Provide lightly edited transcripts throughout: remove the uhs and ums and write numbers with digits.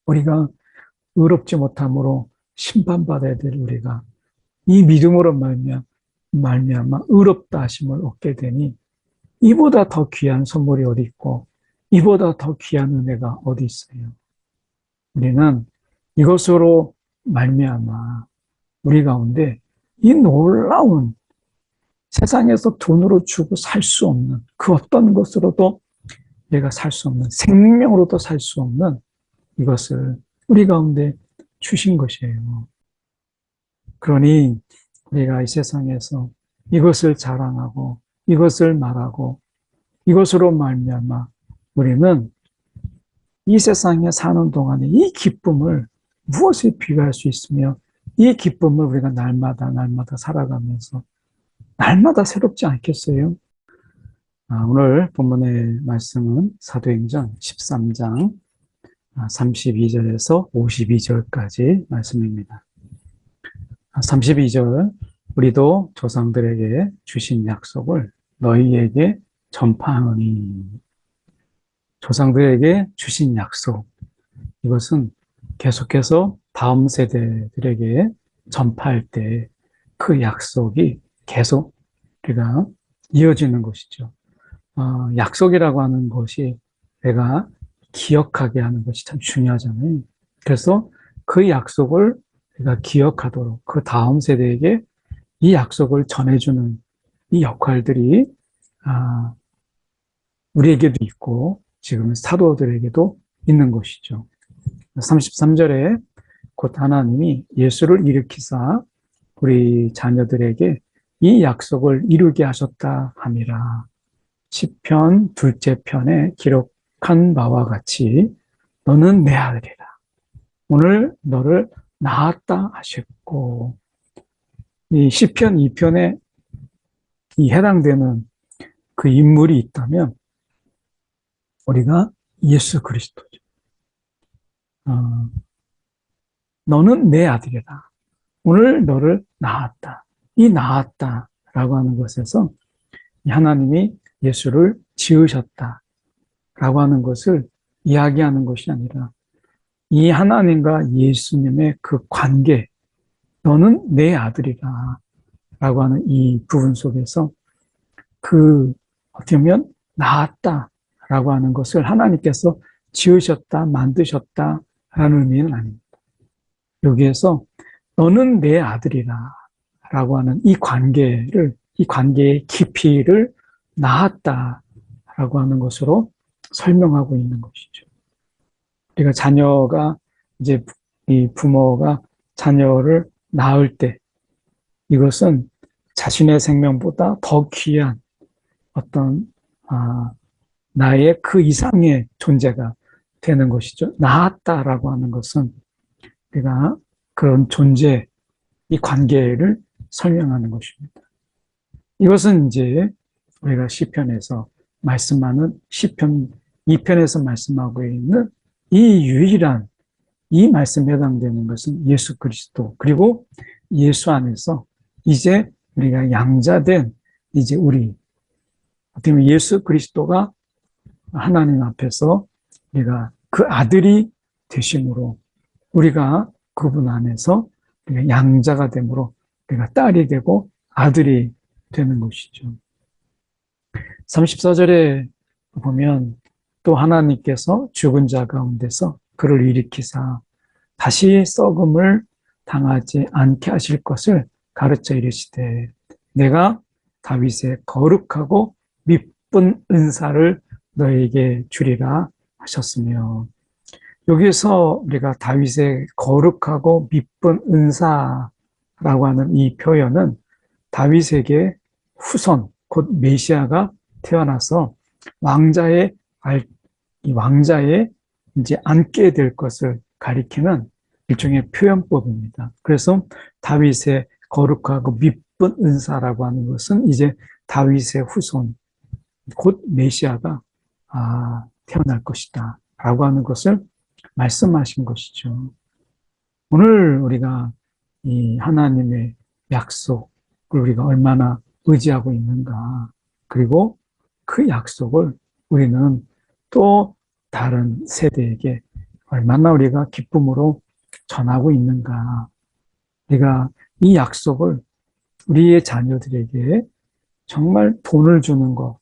우리가 의롭지 못함으로 심판받아야 될 우리가 이 믿음으로 말미암아 의롭다 하심을 얻게 되니 이보다 더 귀한 선물이 어디 있고 이보다 더 귀한 은혜가 어디 있어요. 우리는 이것으로 말미암아 우리 가운데 이 놀라운 세상에서 돈으로 주고 살 수 없는 그 어떤 것으로도 내가 살 수 없는 생명으로도 살 수 없는 이것을 우리 가운데 주신 것이에요. 그러니 우리가 이 세상에서 이것을 자랑하고 이것을 말하고 이것으로 말미암아 우리는 이 세상에 사는 동안에 이 기쁨을 무엇에 비교할 수 있으며 이 기쁨을 우리가 날마다 살아가면서 날마다 새롭지 않겠어요? 오늘 본문의 말씀은 사도행전 13장 32절에서 52절까지 말씀입니다. 32절, 우리도 조상들에게 주신 약속을 너희에게 전파하노니. 조상들에게 주신 약속, 이것은 계속해서 다음 세대들에게 전파할 때 그 약속이 계속 우리가 이어지는 것이죠. 약속이라고 하는 것이 내가 기억하게 하는 것이 참 중요하잖아요. 그래서 그 약속을 우리가 기억하도록 그 다음 세대에게 이 약속을 전해주는 이 역할들이 우리에게도 있고 지금 사도들에게도 있는 것이죠. 33절에 곧 하나님이 예수를 일으키사 우리 자녀들에게 이 약속을 이루게 하셨다 함이라. 시편 둘째 편에 기록한 바와 같이 너는 내 아들이라. 오늘 너를 낳았다 하셨고, 이 시편 2편에 이 해당되는 그 인물이 있다면 우리가 예수 그리스도죠. 너는 내 아들이라. 오늘 너를 낳았다. 이 낳았다라고 하는 것에서 하나님이 예수를 지으셨다라고 하는 것을 이야기하는 것이 아니라 이 하나님과 예수님의 그 관계, 너는 내 아들이다 라고 하는 이 부분 속에서 어떻게 보면 낳았다라고 하는 것을 하나님께서 지으셨다, 만드셨다라는 의미는 아닙니다. 여기에서 너는 내 아들이다 라고 하는 이 관계의 깊이를 낳았다라고 하는 것으로 설명하고 있는 것이죠. 우리가 이 부모가 자녀를 낳을 때 이것은 자신의 생명보다 더 귀한 어떤 나의 그 이상의 존재가 되는 것이죠. 낳았다라고 하는 것은 우리가 그런 존재, 이 관계를 설명하는 것입니다. 이것은 이제 우리가 시편에서 말씀하는 시편 2편에서 말씀하고 있는 이 유일한 이 말씀에 해당되는 것은 예수 그리스도, 그리고 예수 안에서 이제 우리가 양자된 이제 어떻게 보면 예수 그리스도가 하나님 앞에서 우리가 그 아들이 되심으로 우리가 그분 안에서 우리가 양자가 되므로 우리가 딸이 되고 아들이 되는 것이죠. 34절에 보면 또 하나님께서 죽은 자 가운데서 그를 일으키사 다시 썩음을 당하지 않게 하실 것을 가르쳐 이르시되 내가 다윗의 거룩하고 미쁜 은사를 너에게 주리라 하셨으며, 여기서 우리가 다윗의 거룩하고 미쁜 은사라고 하는 이 표현은 다윗에게 후손 곧 메시아가 태어나서 이 왕자에 이제 앉게 될 것을 가리키는 일종의 표현법입니다. 그래서 다윗의 거룩하고 미쁜 은사라고 하는 것은 이제 다윗의 후손 곧 메시아가 태어날 것이다 라고 하는 것을 말씀하신 것이죠. 오늘 우리가 이 하나님의 약속을 우리가 얼마나 의지하고 있는가, 그리고 그 약속을 우리는 또 다른 세대에게 얼마나 우리가 기쁨으로 전하고 있는가. 우리가 이 약속을 우리의 자녀들에게 정말 돈을 주는 것,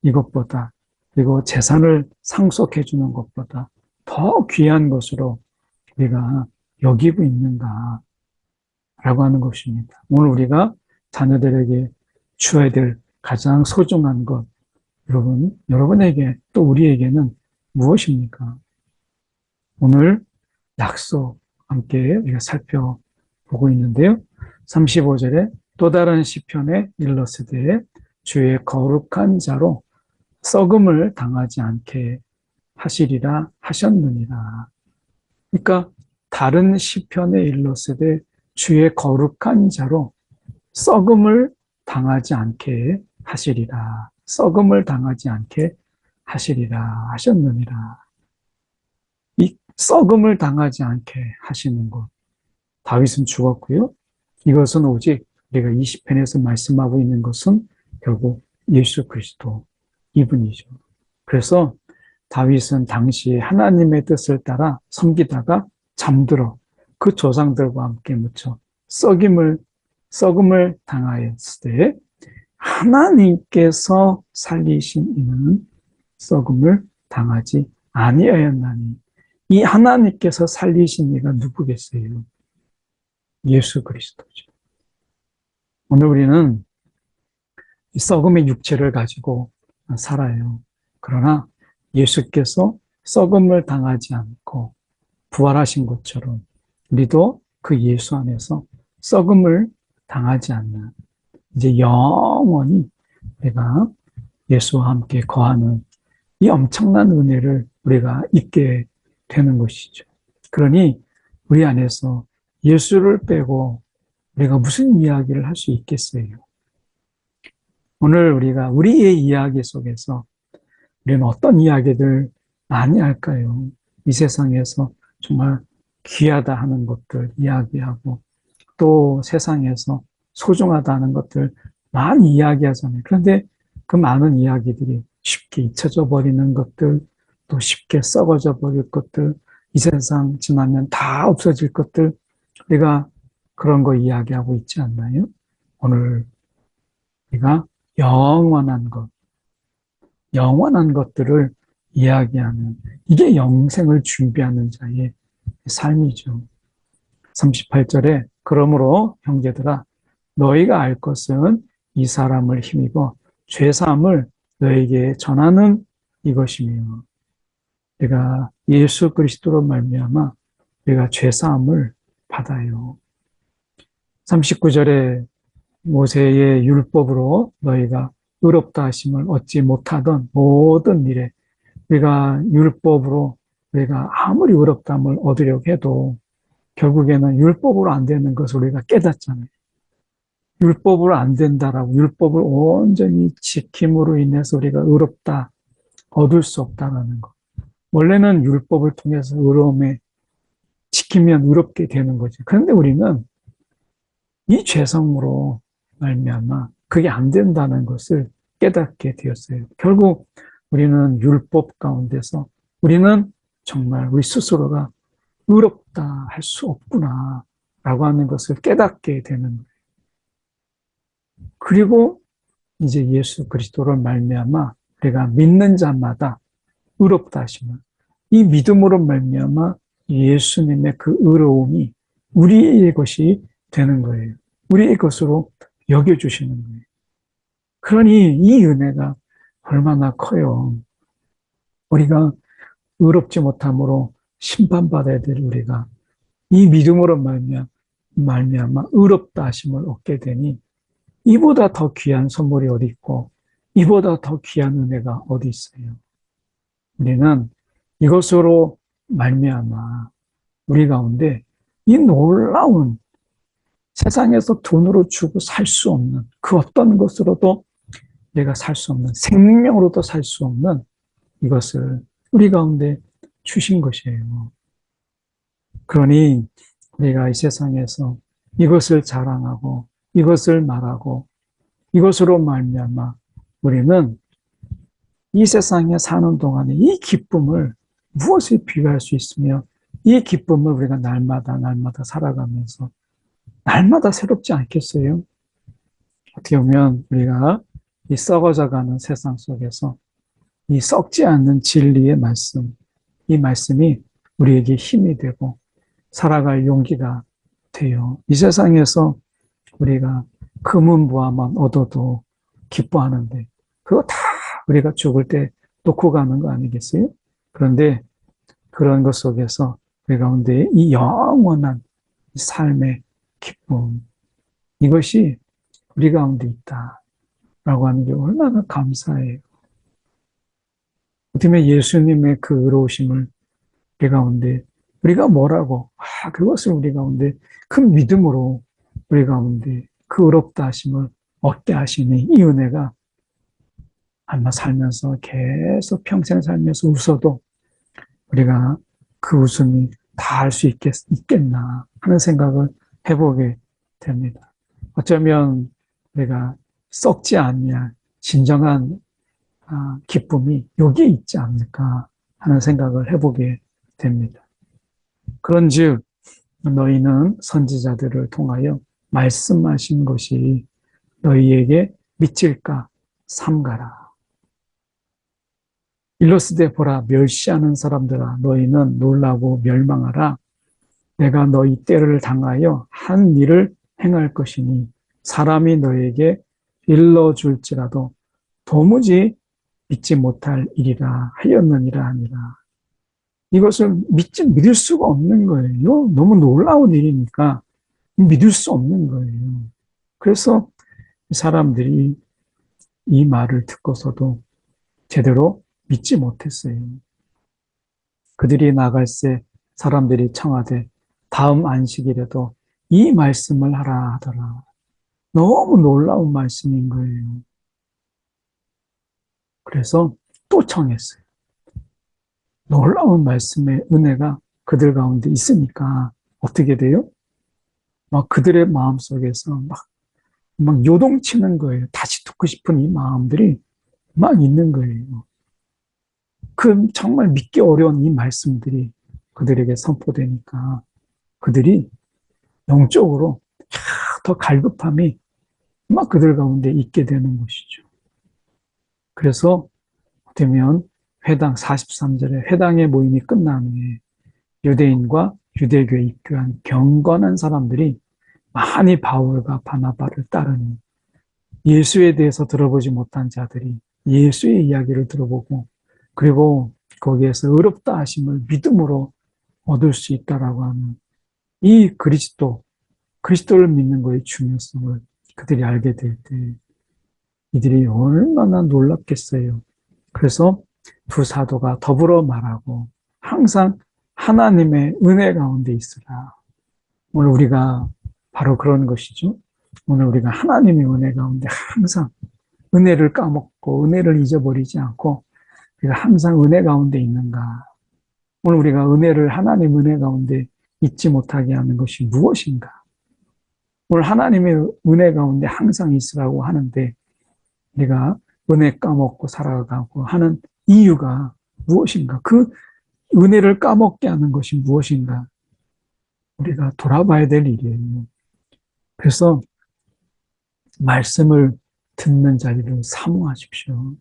이것보다, 그리고 재산을 상속해 주는 것보다 더 귀한 것으로 우리가 여기고 있는가라고 하는 것입니다. 오늘 우리가 자녀들에게 주어야 될 가장 소중한 것, 여러분에게 또 우리에게는 무엇입니까? 오늘 약속 함께 우리가 살펴보고 있는데요. 35절에 또 다른 시편에 일러스되 주의 거룩한 자로 썩음을 당하지 않게 하시리라 하셨느니라. 그러니까 다른 시편에 일러스되 주의 거룩한 자로 썩음을 당하지 않게 하시리라. 썩음을 당하지 않게 하시리라 하셨느니라. 이 썩음을 당하지 않게 하시는 것. 다윗은 죽었고요. 이것은 오직 우리가 20편에서 말씀하고 있는 것은 결국 예수 그리스도 이분이죠. 그래서 다윗은 당시에 하나님의 뜻을 따라 섬기다가 잠들어 그 조상들과 함께 묻혀 썩음을 당하였을 때 하나님께서 살리신 이는 썩음을 당하지 아니하였나니. 이 하나님께서 살리신 이가 누구겠어요? 예수 그리스도죠. 오늘 우리는 이 썩음의 육체를 가지고 살아요. 그러나 예수께서 썩음을 당하지 않고 부활하신 것처럼 우리도 그 예수 안에서 썩음을 당하지 않는 이제 영원히 우리가 예수와 함께 거하는 이 엄청난 은혜를 우리가 잊게 되는 것이죠. 그러니 우리 안에서 예수를 빼고 우리가 무슨 이야기를 할 수 있겠어요? 오늘 우리가 우리의 이야기 속에서 우리는 어떤 이야기들 많이 할까요? 이 세상에서 정말 귀하다 하는 것들 이야기하고 또 세상에서 소중하다는 것들 많이 이야기하잖아요. 그런데 그 많은 이야기들이 쉽게 잊혀져 버리는 것들, 또 쉽게 썩어져 버릴 것들, 이 세상 지나면 다 없어질 것들, 우리가 그런 거 이야기하고 있지 않나요? 오늘 우리가 영원한 것들을 이야기하는, 이게 영생을 준비하는 자의 삶이죠. 38절에 그러므로 형제들아 너희가 알 것은 이 사람을 힘입어 죄사함을 너에게 전하는 이것이며, 내가 예수 그리스도로 말미암아 우리가 죄사함을 받아요. 39절에 모세의 율법으로 너희가 의롭다 하심을 얻지 못하던 모든 일에, 우리가 율법으로 우리가 아무리 의롭다함을 얻으려고 해도 결국에는 율법으로 안 되는 것을 우리가 깨닫잖아요. 율법으로 안 된다라고, 율법을 온전히 지킴으로 인해서 우리가 의롭다 얻을 수 없다라는 것. 원래는 율법을 통해서 의로움에 지키면 의롭게 되는 거죠. 그런데 우리는 이 죄성으로 말미암아 그게 안 된다는 것을 깨닫게 되었어요. 결국 우리는 율법 가운데서 우리는 정말 우리 스스로가 의롭다 할 수 없구나 라고 하는 것을 깨닫게 되는 거예요. 그리고 이제 예수 그리스도를 말미암아 우리가 믿는 자마다 의롭다 하시면, 이 믿음으로 말미암아 예수님의 그 의로움이 우리의 것이 되는 거예요. 우리의 것으로 여겨주시는 거예요. 그러니 이 은혜가 얼마나 커요. 우리가 의롭지 못함으로 심판받아야 될 우리가 이 믿음으로 말미암아 의롭다 하심을 얻게 되니, 이보다 더 귀한 선물이 어디 있고 이보다 더 귀한 은혜가 어디 있어요. 우리는 이것으로 말미암아 우리 가운데 이 놀라운, 세상에서 돈으로 주고 살 수 없는 그 어떤 것으로도 내가 살 수 없는, 생명으로도 살 수 없는 이것을 우리 가운데 주신 것이에요. 그러니 우리가 이 세상에서 이것을 자랑하고 이것을 말하고 이것으로 말미암아 우리는 이 세상에 사는 동안에 이 기쁨을 무엇에 비유할 수 있으며 이 기쁨을 우리가 날마다 살아가면서 날마다 새롭지 않겠어요? 어떻게 보면 우리가 이 썩어져가는 세상 속에서 이 썩지 않는 진리의 말씀, 이 말씀이 우리에게 힘이 되고 살아갈 용기가 돼요. 이 세상에서 우리가 금은부화만 얻어도 기뻐하는데 그거 다 우리가 죽을 때 놓고 가는 거 아니겠어요? 그런데 그런 것 속에서 우리 가운데 이 영원한 삶의 기쁨, 이것이 우리 가운데 있다라고 하는 게 얼마나 감사해요. 어떻게 보면 예수님의 그 의로우심을 우리 가운데 우리가 뭐라고 그것을 우리 가운데 큰 믿음으로 우리 가운데 그 의롭다 하심을 얻게 하시니 이 은혜가 아마 살면서 계속 평생 살면서 웃어도 우리가 그 웃음이 다 할 수 있겠나 하는 생각을 해보게 됩니다. 어쩌면 우리가 썩지 않냐 진정한 기쁨이 여기에 있지 않을까 하는 생각을 해보게 됩니다. 그런즉 너희는 선지자들을 통하여 말씀하신 것이 너희에게 미칠까 삼가라. 일러스되 보라 멸시하는 사람들아 너희는 놀라고 멸망하라. 내가 너희 때를 당하여 한 일을 행할 것이니 사람이 너에게 일러줄지라도 도무지 믿지 못할 일이라 하였느니라 하니라. 이것을 믿을 수가 없는 거예요. 너무 놀라운 일이니까 믿을 수 없는 거예요. 그래서 사람들이 이 말을 듣고서도 제대로 믿지 못했어요. 그들이 나갈새 사람들이 청하되 다음 안식일에도 이 말씀을 하라 하더라. 너무 놀라운 말씀인 거예요. 그래서 또 청했어요. 놀라운 말씀의 은혜가 그들 가운데 있으니까 어떻게 돼요? 막 그들의 마음속에서 막 요동치는 거예요. 다시 듣고 싶은 이 마음들이 막 있는 거예요. 그 정말 믿기 어려운 이 말씀들이 그들에게 선포되니까 그들이 영적으로 더 갈급함이 막 그들 가운데 있게 되는 것이죠. 그래서 되면 회당 43절에 회당의 모임이 끝난 후에 유대인과 유대교에 입교한 경건한 사람들이 많이 바울과 바나바를 따르니 예수에 대해서 들어보지 못한 자들이 예수의 이야기를 들어보고 그리고 거기에서 의롭다 하심을 믿음으로 얻을 수 있다라고 하는 이 그리스도를 믿는 것의 중요성을 그들이 알게 될 때 이들이 얼마나 놀랍겠어요. 그래서 두 사도가 더불어 말하고 항상 하나님의 은혜 가운데 있으라. 오늘 우리가 바로 그런 것이죠. 오늘 우리가 하나님의 은혜 가운데 항상 은혜를 까먹고 은혜를 잊어버리지 않고 우리가 항상 은혜 가운데 있는가. 오늘 우리가 하나님 은혜 가운데 잊지 못하게 하는 것이 무엇인가. 오늘 하나님의 은혜 가운데 항상 있으라고 하는데 우리가 은혜 까먹고 살아가고 하는 이유가 무엇인가? 그 은혜를 까먹게 하는 것이 무엇인가? 우리가 돌아봐야 될 일이에요. 그래서 말씀을 듣는 자리를 사모하십시오.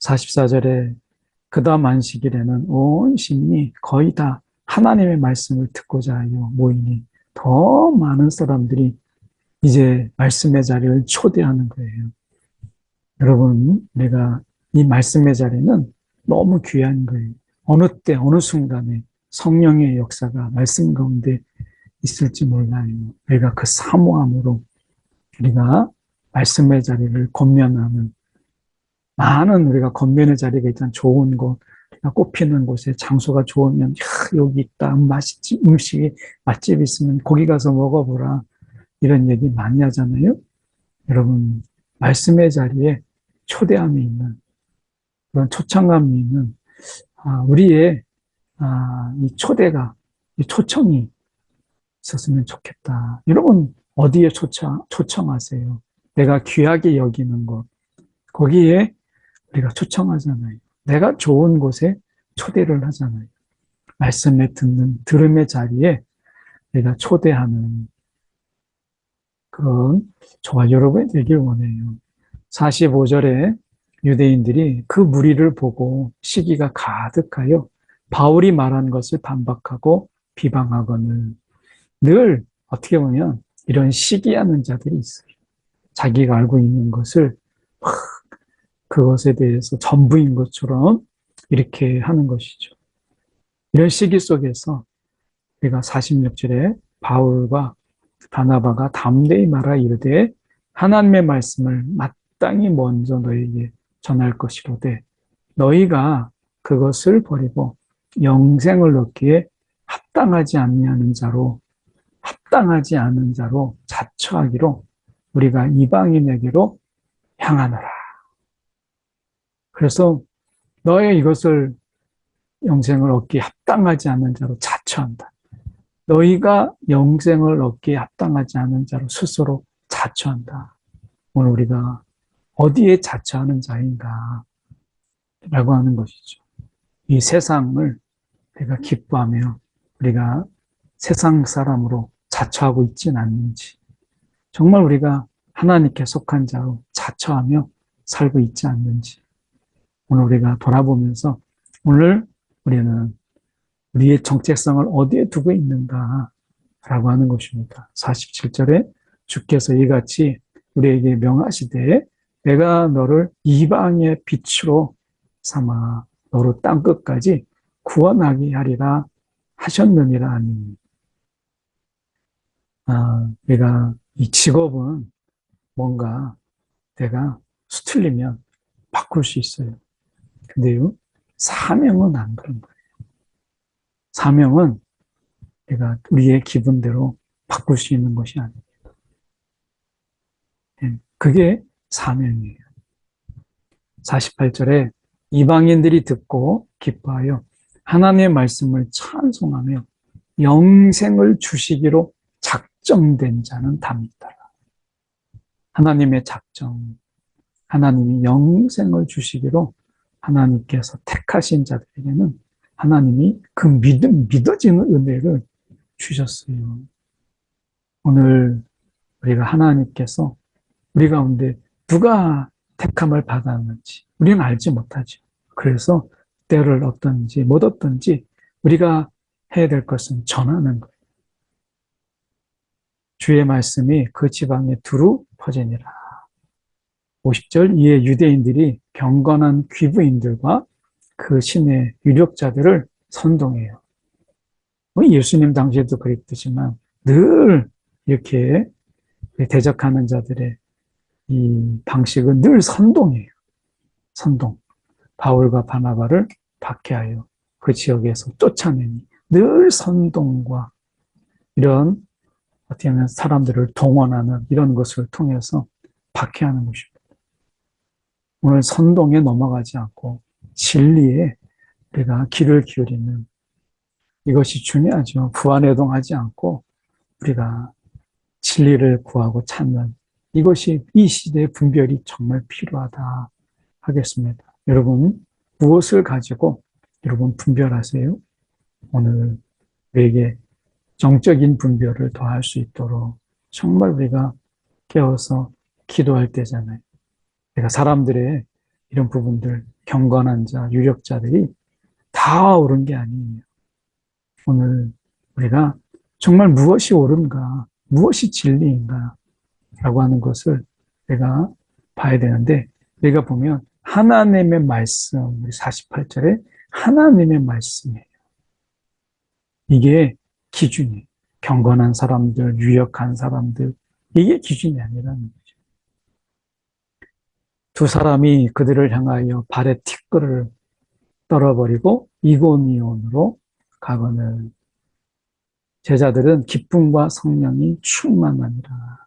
44절에 그 다음 안식일에는 온 심리 거의 다 하나님의 말씀을 듣고자 하여 모이니 더 많은 사람들이 이제 말씀의 자리를 초대하는 거예요. 여러분, 내가 이 말씀의 자리는 너무 귀한 거예요. 어느 때, 어느 순간에 성령의 역사가 말씀 가운데 있을지 몰라요. 우리가 그 사모함으로 우리가 말씀의 자리를 권면하는 많은 우리가 권면의 자리가 일단 좋은 곳, 꽃피는 곳에 장소가 좋으면 여기 있다, 음식이 맛집이 있으면 거기 가서 먹어보라 이런 얘기 많이 하잖아요. 여러분 말씀의 자리에 초대함이 있는 그런 초청함이 있는 우리의 이 초청이 있었으면 좋겠다. 여러분 어디에 초청하세요? 내가 귀하게 여기는 곳 거기에 우리가 초청하잖아요. 내가 좋은 곳에 초대를 하잖아요. 말씀에 들음의 자리에 내가 초대하는 그런 저와 여러분이 되길 원해요. 45절에 유대인들이 그 무리를 보고 시기가 가득하여 바울이 말한 것을 반박하고 비방하거늘 늘 어떻게 보면 이런 시기하는 자들이 있어요. 자기가 알고 있는 것을 막 그것에 대해서 전부인 것처럼 이렇게 하는 것이죠. 이런 시기 속에서 우리가 46절에 바울과 바나바가 담대히 말하 이르되 하나님의 말씀을 마땅히 먼저 너희에게 전할 것이로되 너희가 그것을 버리고 영생을 얻기에 합당하지 않은 자로 자처하기로 우리가 이방인에게로 향하노라. 그래서 너의 이것을 영생을 얻기에 합당하지 않은 자로 자처한다. 너희가 영생을 얻기에 합당하지 않은 자로 스스로 자처한다. 오늘 우리가 어디에 자처하는 자인가 라고 하는 것이죠. 이 세상을 우리가 기뻐하며 우리가 세상 사람으로 자처하고 있지는 않는지, 정말 우리가 하나님께 속한 자로 자처하며 살고 있지 않는지 오늘 우리가 돌아보면서 오늘 우리는 우리의 정체성을 어디에 두고 있는가 라고 하는 것입니다. 47절에 주께서 이같이 우리에게 명하시되 내가 너를 이방의 빛으로 삼아 너로 땅끝까지 구원하게 하리라 하셨느니라 하니 내가 이 직업은 뭔가 내가 수틀리면 바꿀 수 있어요. 근데요, 사명은 안 그런 거예요. 사명은 내가 우리의 기분대로 바꿀 수 있는 것이 아닙니다. 그게 사명이에요. 48절에 이방인들이 듣고 기뻐하여 하나님의 말씀을 찬송하며 영생을 주시기로 작정된 자는 담이 있더라. 하나님의 작정, 하나님이 영생을 주시기로 하나님께서 택하신 자들에게는 하나님이 그 믿어지는 은혜를 주셨어요. 오늘 우리가 하나님께서 우리 가운데 누가 택함을 받았는지 우리는 알지 못하죠. 그래서 때를 얻든지 못 얻든지 우리가 해야 될 것은 전하는 거예요. 주의 말씀이 그 지방에 두루 퍼지니라. 50절 이에 유대인들이 경건한 귀부인들과 그 신의 유력자들을 선동해요. 예수님 당시에도 그랬듯이만 늘 이렇게 대적하는 자들의 이 방식은 늘 선동이에요. 선동. 바울과 바나바를 박해하여 그 지역에서 쫓아내니 늘 선동과 이런 어떻게 보면 사람들을 동원하는 이런 것을 통해서 박해하는 것입니다. 오늘 선동에 넘어가지 않고 진리에 우리가 귀를 기울이는 이것이 중요하죠. 부안해동하지 않고 우리가 진리를 구하고 찾는 이것이 이 시대의 분별이 정말 필요하다 하겠습니다. 여러분 무엇을 가지고 여러분 분별하세요? 오늘 우리에게 정적인 분별을 더할 수 있도록 정말 우리가 깨어서 기도할 때잖아요. 내가 사람들의 이런 부분들 경건한 자, 유력자들이 다 옳은 게 아니에요. 오늘 우리가 정말 무엇이 옳은가, 무엇이 진리인가 라고 하는 것을 내가 봐야 되는데 내가 보면 하나님의 말씀, 우리 48절에 하나님의 말씀이에요. 이게 기준이에요. 경건한 사람들, 유력한 사람들 이게 기준이 아니라는 거죠. 두 사람이 그들을 향하여 발에 티끌을 떨어버리고 이고니온으로 가거늘 제자들은 기쁨과 성령이 충만하니라.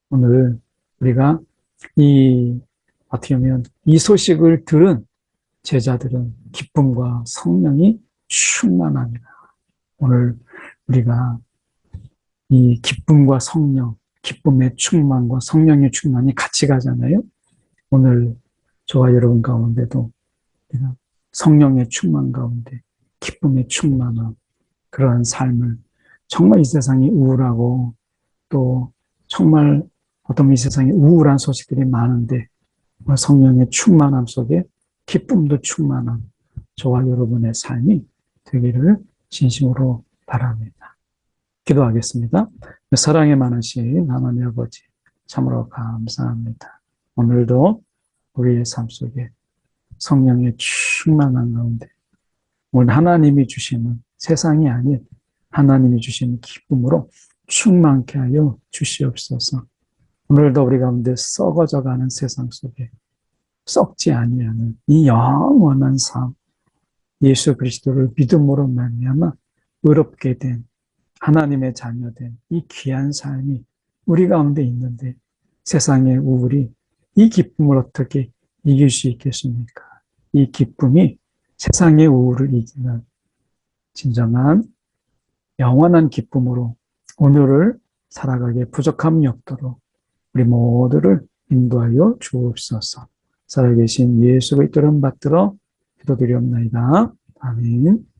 오늘 우리가 어떻게 보면 이 소식을 들은 제자들은 기쁨과 성령이 충만하니라. 오늘 우리가 이 기쁨과 성령, 기쁨의 충만과 성령의 충만이 같이 가잖아요. 오늘 저와 여러분 가운데도 성령의 충만 가운데 기쁨의 충만한 그러한 삶을, 정말 이 세상이 우울하고 또 정말 어떤 이 세상에 우울한 소식들이 많은데 성령의 충만함 속에 기쁨도 충만한 저와 여러분의 삶이 되기를 진심으로 바랍니다. 기도하겠습니다. 사랑에 많으신 하나님 아버지, 참으로 감사합니다. 오늘도 우리의 삶 속에 성령의 충만한 가운데 오늘 하나님이 주시는, 세상이 아닌 하나님이 주시는 기쁨으로 충만케 하여 주시옵소서. 오늘도 우리 가운데 썩어져가는 세상 속에 썩지 아니하는 이 영원한 삶, 예수 그리스도를 믿음으로 말미암아 의롭게 된 하나님의 자녀된 이 귀한 삶이 우리 가운데 있는데 세상의 우울이 이 기쁨을 어떻게 이길 수 있겠습니까? 이 기쁨이 세상의 우울을 이기는 진정한 영원한 기쁨으로 오늘을 살아가기에 부족함이 없도록 우리 모두를 인도하여 주옵소서. 살아계신 예수 그리스도를 받들어 기도드리옵나이다. 아멘.